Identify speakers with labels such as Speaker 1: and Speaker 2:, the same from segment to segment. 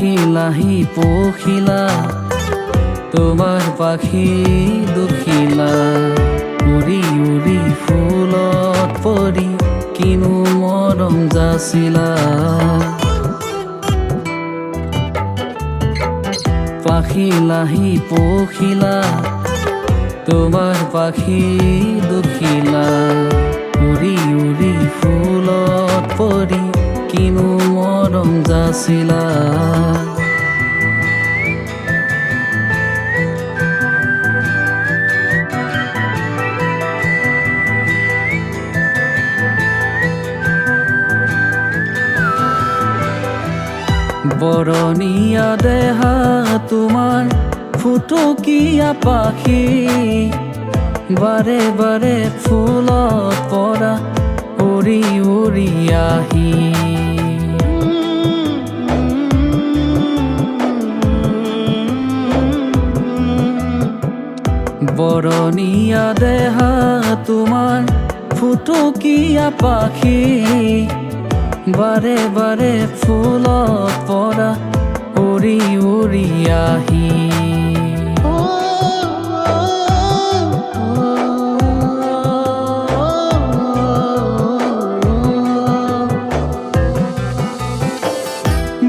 Speaker 1: পাখি লাহি পখিলা তোমাৰ পাখি দুখিলা উৰি উৰি ফুলত পৰি কিনো মৰম যাচিলা পাখি লাহি পখিলা তোমাৰ পাখি দুখিলা উৰি উৰি ফুলত পৰি কিনো মৰম যাচিলা বৰণীয়া দেহা তোমাৰ ফুটুকীয়া পাখি বাৰে বাৰে ফুলত পৰা উৰি উৰি আহি বৰণীয়া দেহা তোমাৰ ফুটুকীয়া পাখি বাৰে বাৰে ফুলত পৰা উৰি উৰি আহি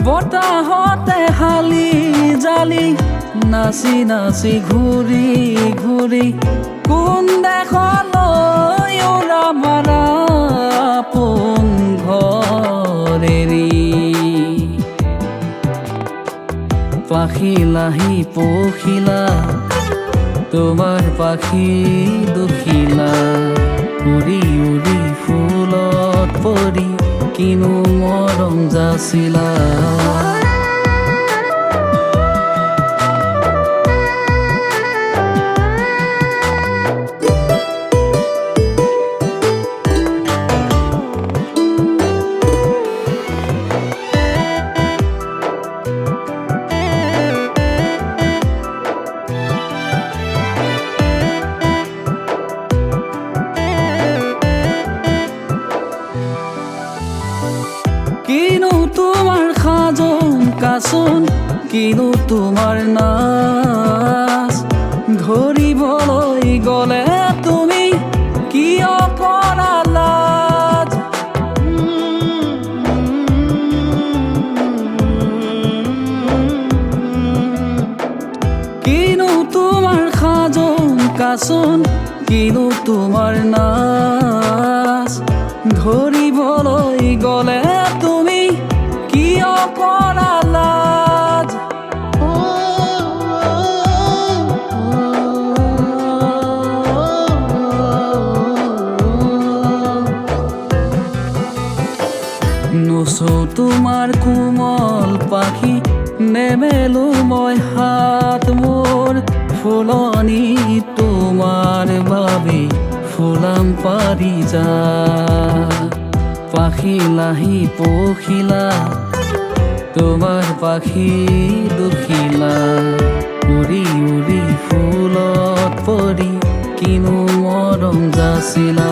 Speaker 1: বতাহতে হালি জালি নাচি নাচি ঘূৰি ঘূৰি কোন দেশলৈ উৰা মাৰা পোন ঘৰেৰি পাখি লাহি পখিলা তোমাৰ পাখি দুখিলা উৰি উৰি ফুলত পৰি কিনো মৰম যাচিলা কিনো তোমাৰ সাজোন কাচোন কিনো তোমাৰ নাচ ধৰিবলৈ গ'লে তুমি কিয় কৰা লাজ কিনো তোমাৰ সাজোন কাচোন কিনো তোমাৰ নাচ ধৰিবলৈ গ'লে তুমি কিয় কৰা লাজ নুচো তোমাৰ কোমল পাখি নেমেলো মই হাত মোৰ ফুলনি তোমাৰ বাবে ফুলাম পাৰি যা পাখি লাহি পখিলা তোমাৰ পাখি দুখিলা উৰি উৰি ফুলত পৰি কিনো মৰম যাচিলা